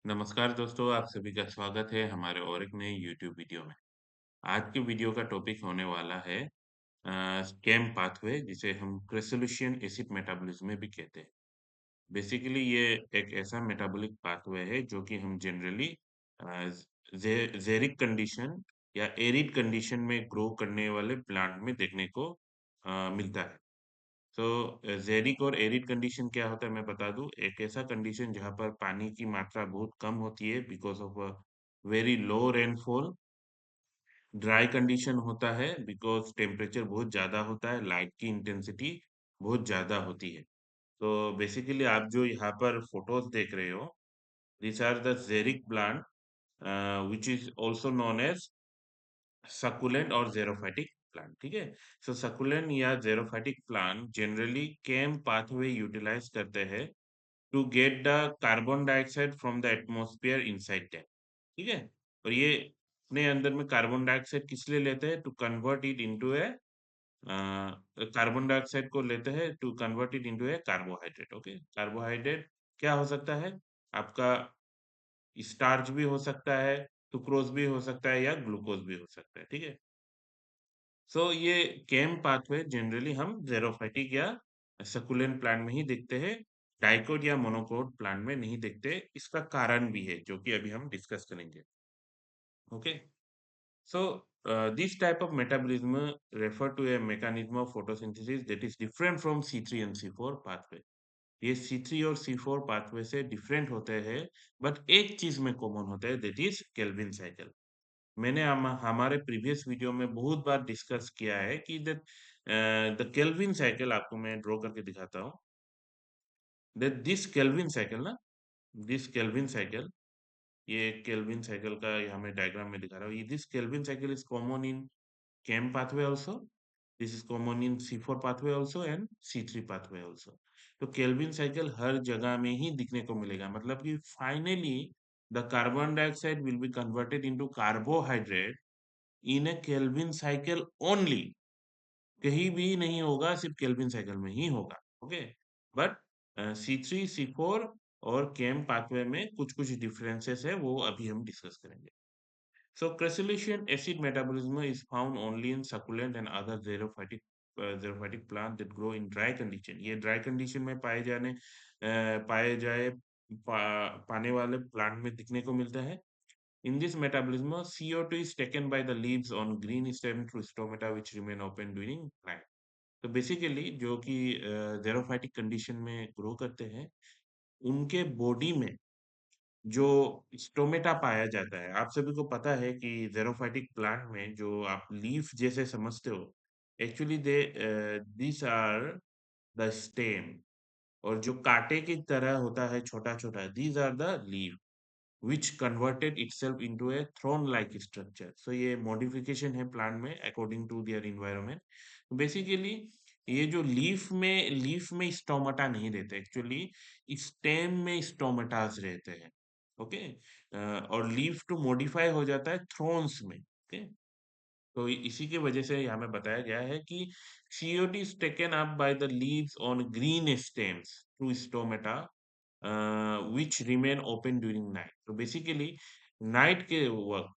नमस्कार दोस्तों, आप सभी का स्वागत है हमारे और एक नए यूट्यूब वीडियो में। आज के वीडियो का टॉपिक होने वाला है स्कैम पाथवे जिसे हम क्रेसोल्यूशन एसिड मेटाबॉलिज्म में भी कहते हैं। बेसिकली ये एक ऐसा मेटाबॉलिक पाथवे है जो कि हम जनरली अ, जेरिक कंडीशन या एरिड कंडीशन में ग्रो करने वाले प्लांट में देखने को मिलता है। तो ज़ेरिक और एरिड कंडीशन क्या होता है मैं बता दूँ। एक ऐसा कंडीशन जहाँ पर पानी की मात्रा बहुत कम होती है because of very low rainfall. Dry condition होता है बिकॉज़ टेम्परेचर बहुत ज़्यादा होता है, लाइट की इंटेंसिटी बहुत ज़्यादा होती है। तो बेसिकली आप जो यहाँ पर फ़ोटोज़ देख रहे हो, these are the xeric plant which is also known as succulent और ज़ेरोफाइटिक प्लांट, ठीक है? सो सक्युलेंट या xerophytic plant generally CAM pathway utilise करते हैं to get the carbon dioxide from the atmosphere inside them, ठीक है? और ये अपने अंदर में कार्बन डाइऑक्साइड किस लिए लेते हैं? To convert it into a carbon dioxide को लेते हैं to convert it into a carbohydrate, okay? Carbohydrate क्या हो सकता है? आपका स्टार्च भी हो सकता है, सुक्रोज़ भी हो सकता है या ग्लूकोज़ भी हो सकता है, ठीक है? सो ये केम पाथवे जनरली हम ज़ेरोफाइटिक या सक्युलेंट प्लांट में ही देखते हैं, डाइकोट या मोनोकोट प्लांट में नहीं देखते। इसका कारण भी है, जो कि अभी हम डिस्कस करेंगे। Okay? So this type of metabolism refer to a mechanism of photosynthesis that is different from C3 and C4 pathway. ये C3 और C4 पाथवे से डिफरेंट होते हैं, बट एक चीज में कॉमन होता है दैट इज केल्विन साइकिल। मैंने हमारे प्रीवियस वीडियो में बहुत बार डिस्कस किया है कि द केल्विन साइकिल आपको मैं ड्रॉ करके दिखाता हूँ। दैट दिस केल्विन साइकिल ना दिस केल्विन साइकिल ये केल्विन साइकिल का यहाँ मैं डायग्राम में दिखा रहा हूँ। ये this Calvin cycle is common in came pathway also. This is common in C4 pathway also and C3 pathway also. तो केल्विन साइकिल हर जगह में ही दिखने को मिलेगा, मतलब कि finally the carbon dioxide will be converted into carbohydrate in A Calvin cycle only. कहीं भी नहीं होगा, सिर्फ केल्विन साइकिल में ही होगा, ओके? बट C3 C4 और केम पाथवे में कुछ कुछ डिफरेंसेस है, वो अभी हम डिस्कस करेंगे। So crassulacean acid metabolism is found only in succulent and other xerophytic plant that grow in dry condition. ये ड्राई कंडीशन में पाए जाए पाने वाले प्लांट में दिखने को मिलता है। In this metabolism, CO2 is taken by the leaves on green stem through stomata which remain open during night. तो बेसिकली जो कि ज़ेरोफाइटिक कंडीशन में ग्रो करते हैं, उनके बॉडी में जो स्टोमेटा पाया जाता है, आप सभी को पता है कि ज़ेरोफाइटिक प्लांट में जो आप लीफ जैसे समझते हो, actually these are the stem. और जो कांटे की तरह होता है छोटा-छोटा, these are the leaf which converted itself into a throne-like structure. So ये मॉडिफिकेशन है प्लांट में according to their environment. Basically ये जो लीफ में स्टोमेटा नहीं रहते, एक्चुअली स्टेम में स्टोमेटास रहते हैं, ओके? और लीफ टू मॉडिफाई हो जाता है थ्रोन्स में, ओके? तो इसी की वजह से यहाँ में बताया गया है कि CO2 is taken up by the leaves on green stems through stomata which remain open during night। तो बेसिकली नाइट के वक्त,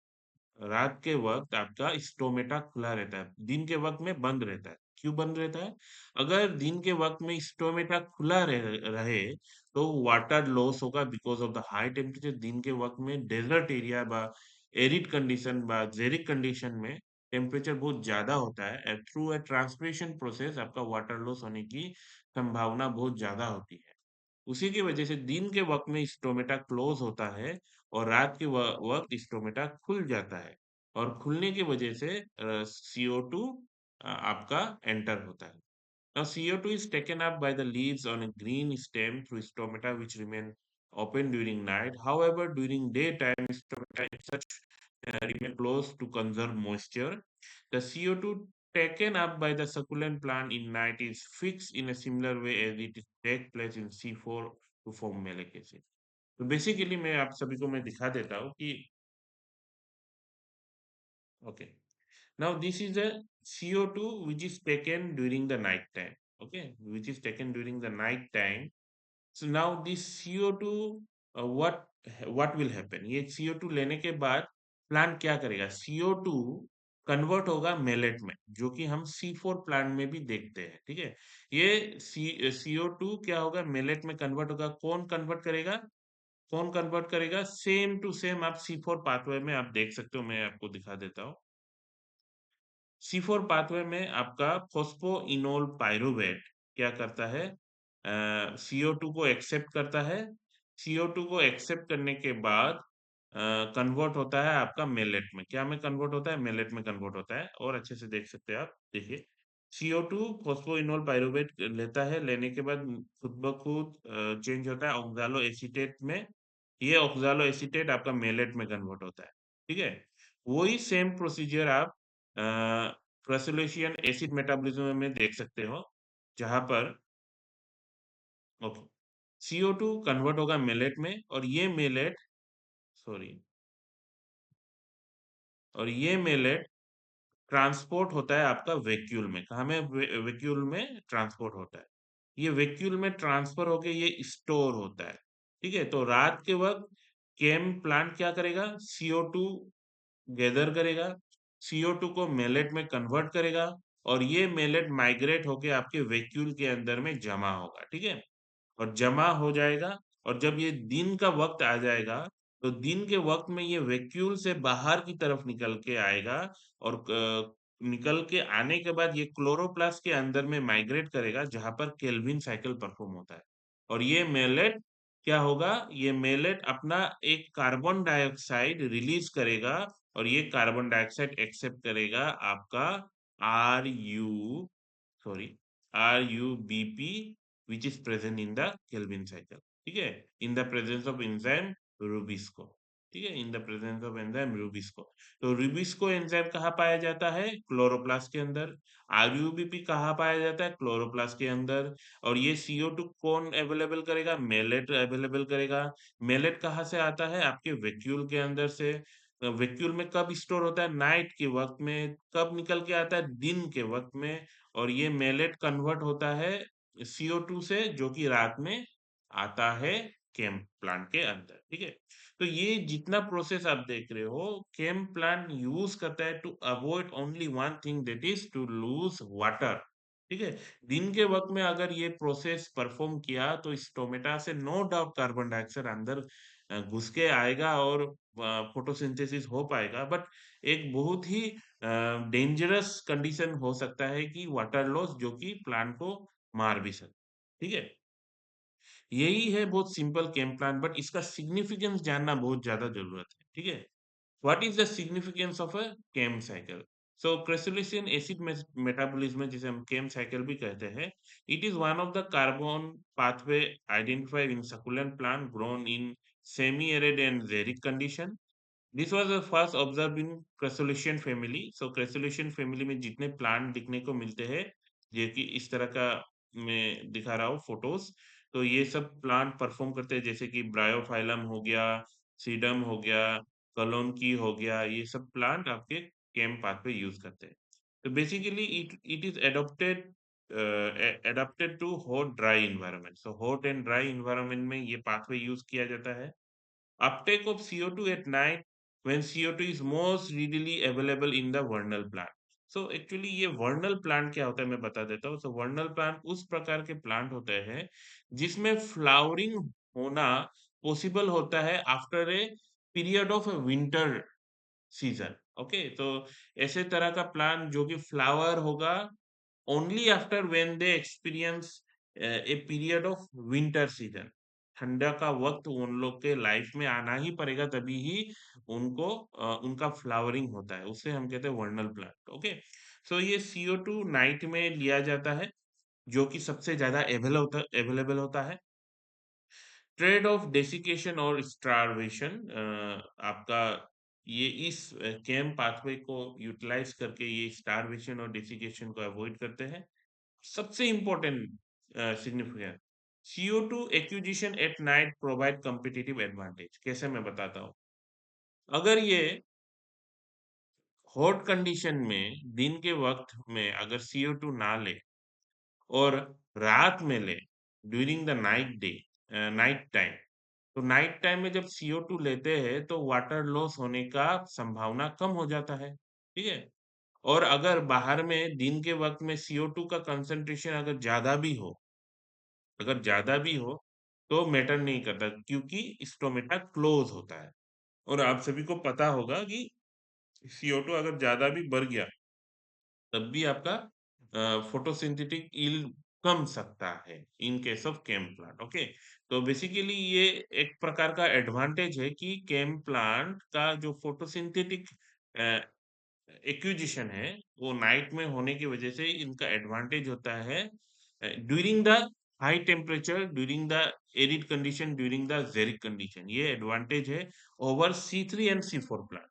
रात के वक्त आपका स्टोमेटा खुला रहता है, दिन के वक्त में बंद रहता है। क्यों बंद रहता है? अगर दिन के वक्त में स्टोमेटा खुला रहे तो वाटर लॉस होगा because of the high temperature. दिन के वक्त में डेजर्ट एरिया बा एरिड कंडीशन बा जेरिक कंडीशन में टेम्परेचर बहुत ज्यादा होता है and through a transpiration process आपका वाटर लॉस होने की संभावना बहुत ज्यादा होती है। उसी की वजह से दिन के वक़्त में स्टोमेटा क्लोज़ होता है और रात के वक़्त स्टोमेटा खुल जाता है और खुलने की वजह से CO2 आपका एंटर होता है। Now CO2 is taken up by the leaves on a green stem through stomata which remain open during night. However, during daytime, stomata in such remain closed to conserve moisture. The CO2 taken up by the succulent plant in night is fixed in a similar way as it is take place in C4 to form malic acid. तो basically मैं आप सभी को मैं दिखा देता हूँ कि okay, now this is a CO2 which is taken during the night time, okay, which is taken during the night time. So now this CO2 what what will happen, ये CO2 लेने के बाद प्लांट क्या करेगा, CO2 convert होगा maleate में, जो कि हम C4 प्लांट में भी देखते हैं, ठीक है। ये CO2 क्या होगा, मेलेट में कन्वर्ट होगा। कौन कन्वर्ट करेगा, सेम टू सेम आप C4 पाथवे में आप देख सकते हो, मैं आपको दिखा देता हूँ। C4 पाथवे में आपका फोस्फोइनोल पाइरुवेट क्या करता है, CO2 को एक्सेप्ट करता है। CO2 को एक्सेप्ट करने के बाद कन्वर्ट होता है आपका मेलेट में। क्या में कन्वर्ट होता है, मेलेट में कन्वर्ट होता है। और अच्छे से देख सकते हैं आप, देखिए CO2 फोस्फोइनोल पाइरुवेट लेता है, लेने के बाद खुद ब खुद चेंज होता है ऑक्सालो एसीटेट में। ये ऑक्सालो एसीटेट आपका मेलेट में कन्वर्ट होता है, ठीक है। वही सेम प्रोसीजर आप क्रेसोलिशियन एसिड मेटाबॉलिज्म में देख सकते हो, जहां पर ओके CO2 कन्वर्ट होगा मेलेट में, और ये मेलेट, सॉरी, और ये मेलेट ट्रांसपोर्ट होता है आपका वैक्यूल में। कहा में, वैक्यूल में ट्रांसपोर्ट होता है। ये वैक्यूल में ट्रांसफर होके ये स्टोर होता है, ठीक है। तो रात के वक्त केम प्लांट क्या करेगा, CO2 गैदर करेगा, CO2 को मेलेट में कन्वर्ट करेगा, और ये मेलेट माइग्रेट होके आपके वैक्यूल के अंदर में जमा होगा, ठीक है। और जमा हो जाएगा, और जब ये दिन का वक्त आ जाएगा, तो दिन के वक्त में ये वैक्यूल से बाहर की तरफ निकल के आएगा, और निकल के आने के बाद ये क्लोरोप्लास्ट के अंदर में माइग्रेट करेगा, जहां पर केल्विन साइकिल परफॉर्म होता है। और ये मेलेट क्या होगा, ये मेलेट अपना एक कार्बन डाइऑक्साइड रिलीज करेगा, और ये कार्बन डाइऑक्साइड एक्सेप्ट करेगा आपका RU, sorry, RUBP, which is present in the Kelvin cycle, ठीक है, in the presence of enzyme Rubisco, ठीक है, in the presence of enzyme Rubisco। तो Rubisco एंजाइम कहाँ पाया जाता है, क्लोरोप्लास्ट के अंदर। RUBP कहाँ पाया जाता है, क्लोरोप्लास्ट के अंदर। और ये CO2 कौन अवेलेबल करेगा, मेलेट अवेलेबल करेगा। मेलेट कहाँ से आता है, आपके वैक्यूल के अंदर से। वैक्यूल में कब स्टोर होता है, नाइट के वक्त में। कब निकल के आता है, दिन के वक्त में। और ये मेलेट कन्वर्ट होता है CO2 से, जो कि रात में आता है केम प्लांट के अंदर, ठीक है। तो ये जितना प्रोसेस आप देख रहे हो, केम प्लांट यूज करता है to avoid only one thing, that is to lose water, ठीक है। दिन के वक्त में अगर ये प्रोसेस परफॉर्म किया, तो इस टोमेटा से नो डाउट कार्बन डाइऑक्साइड अंदर घुस के आएगा, और फोटोसिंथेसिस हो पाएगा। बट एक बहुत ही डेंजरस कंडीशन हो सकता है कि वाटर लॉस, जो कि प्लांट को मार भी सकता है, ठीक है। यही है बहुत सिंपल केम प्लान, बट इसका सिग्निफिकेंस जानना बहुत ज्यादा जरूरत है, ठीक है। What is the significance of a CAM cycle. So crassulacean acid metabolism, जिसे हम केम साइकिल भी कहते हैं, it is one of the carbon pathway identified in succulent plant grown in semi arid and xeric condition. This was the first observe in crassulacean family. So crassulacean family में जितने plant दिखने को मिलते हैं, जो कि इस तरह का मैं दिखा रहा हूँ फोटोज, तो ये सब प्लांट परफॉर्म करते हैं, जैसे कि ब्रायोफाइलम हो गया, सीडम हो गया, कलोनकी हो गया, ये सब प्लांट आपके केम पाथ पे यूज करते हैं। तो basically it is adapted to hot dry environment. So hot and dry environment में ये पाथवे यूज किया जाता है। Uptake of CO2 at night when CO2 is most readily available in the vernal plant. So actually ये वर्नल plant क्या होता है मैं बता देता हूँ। So वर्नल प्लांट उस प्रकार के प्लांट होते हैं जिसमें फ्लावरिंग होना पॉसिबल होता है after a period of winter season. Okay, तो ऐसे तरह का प्लांट जो कि फ्लावर होगा only after when they experience a period of winter season. ठंडा का वक्त उन लोग के लाइफ में आना ही पड़ेगा, तभी ही उनको उनका फ्लावरिंग होता है। उसे हम कहते हैं वर्नल प्लांट। ओके, सो ये CO2 नाइट में लिया जाता है, जो कि सबसे ज्यादा अवेलेबल होता है। ट्रेड ऑफ डेसिकेशन और स्टारवेशन, आपका ये इस केम पाथवे को यूटिलाइज करके ये स्टारवेशन और डेसिकेशन को अवॉइड करते हैं। सबसे important significance, CO2 acquisition at night provide competitive advantage. कैसे मैं बताता हूँ, अगर ये हॉट कंडीशन में दिन के वक्त में अगर CO2 ना ले, और रात में ले, ड्यूरिंग द नाइट टाइम, तो नाइट टाइम में जब CO2 लेते हैं तो वाटर लॉस होने का संभावना कम हो जाता है, ठीक है? और अगर बाहर में दिन के वक़्त में CO2 का कंसंट्रेशन अगर ज़्यादा भी हो, तो मैटर नहीं करता क्योंकि स्टोमेटा क्लोज़ होता है। और आप सभी को पता होगा कि CO2 अगर ज़्यादा भी बढ़ गया, तब भी आपका फोटोसिंथेटिक यील्ड कम सकता है in case of came plant, okay. तो बेसिकली ये एक प्रकार का एडवांटेज है कि केम प्लांट का जो फोटोसिंथेटिक एक्विजिशन है वो नाइट में होने की वजह से इनका एडवांटेज होता है during the high temperature, during the arid condition, during the xeric condition. ये एडवांटेज है over C3 and C4 plant.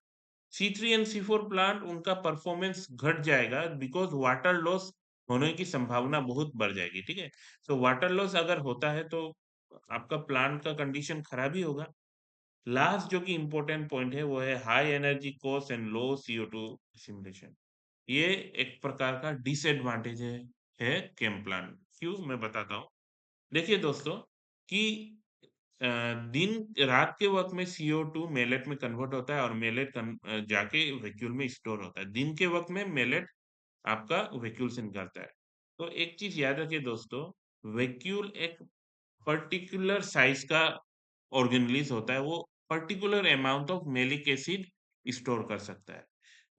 C3 and C4 plant उनका परफॉर्मेंस घट जाएगा बिकॉज वाटर लॉस होने की संभावना बहुत बढ़ जाएगी, ठीक है। सो वाटर लॉस अगर होता है तो आपका प्लांट का कंडीशन खराब ही होगा। लास्ट जो कि इम्पोर्टेंट पॉइंट है वो है high energy cost and low CO2 simulation. ये एक प्रकार का डिसएडवांटेज है केम प्लांट। क्यों, मैं बताता हूँ। देखिए दोस्तों कि अ, दिन रात के वक़्त में CO2 मेलेट में कन्वर्ट होता है और जाके वैक्यूल में स्टोर होता है। दिन के वक़्त में मेलेट आपका वैक्यूल से निकलता है। तो एक चीज़ याद रखिए दोस्तों, वैक्यूल एक पर्टिकुलर साइज़ का ऑर्गेनेलिस होता है, वो particular amount of malic acid store कर सकता है।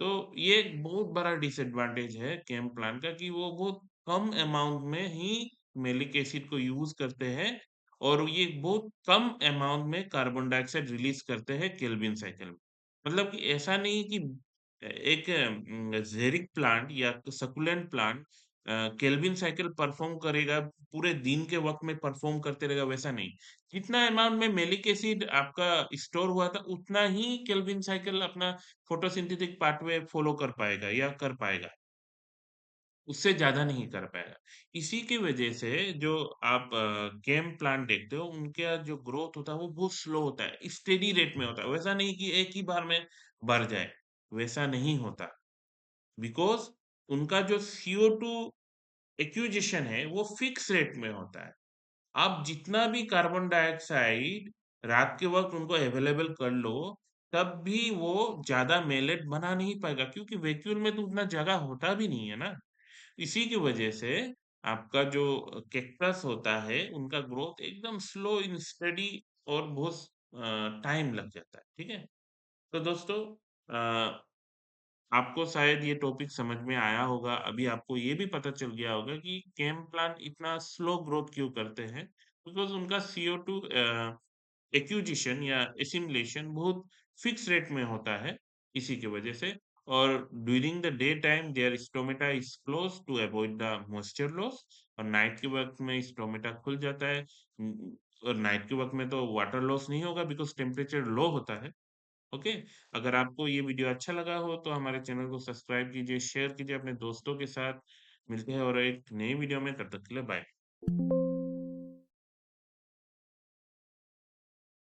तो ये एक बहुत बड़ा डिसएडवांटेज है केम प्लांट का कि वो बहुत कम अमाउंट में ही मेलिक एसिड को यूज़ करते हैं और ये बहुत कम अमाउंट में कार्बन डाइऑक्साइड रिलीज़ करते हैं केल्विन साइकिल में। मतलब कि ऐसा नहीं कि एक जेरिक प्लांट या succulent plant Calvin cycle perform करेगा, पूरे दिन के वक़्त में परफॉर्म करते रहेगा, वैसा नहीं। जितना अमाउंट में मेलिक एसिड आपका स्टोर हुआ था, उतना ही केल्विन साइकिल अपना फोटोसिंथेटिक पाथवे फॉलो कर पाएगा या कर पाएगा। उससे ज़्यादा नहीं कर पाएगा। इसी की वजह से जो आप केम प्लांट देखते हो, उनका जो ग्रोथ होता है, वो बहुत स्लो होता है, स्टेडी रेट में होता है। वैसा नहीं कि एक ही बार में बढ़ जाए, वैसा नहीं होता। बिकॉज़ उनका जो CO2 एक्विजिशन है, वो फिक्स रेट में होता है। आप जितना भी कार्बन डाइऑक्साइड रात के वक़्त उनको अवेलेबल कर लो, तब भी वो ज़्यादा मेलेट बना नहीं पाएगा क्योंकि वैक्यूल में तो उतना जगह होता भी नहीं है ना। इसी की वजह से आपका जो कैक्टस होता है, उनका ग्रोथ एकदम स्लो इन स्टडी और बहुत टाइम लग जाता है, ठीक है? तो दोस्तों अ, आपको शायद ये टॉपिक समझ में आया होगा। अभी आपको ये भी पता चल गया होगा कि केम प्लांट इतना स्लो ग्रोथ क्यों करते हैं, बिकॉज़ उनका CO2 एक्विजिशन या एसिमिलेशन बहुत फिक्स रेट में होता है, इसी की वजह से। और during the day time their stomata is closed to avoid the moisture loss और नाइट के वक़्त में स्टोमेटा खुल जाता है। और नाइट के वक़्त में तो वाटर लॉस नहीं होगा बिकॉज़ टेम्परेचर लो होता है। ओके। अगर आपको ये वीडियो अच्छा लगा हो तो हमारे चैनल को सब्सक्राइब कीजिए, शेयर कीजिए अपने दोस्तों के साथ। मिलते हैं और एक नई वीडियो में, तब तक के लिए बाय।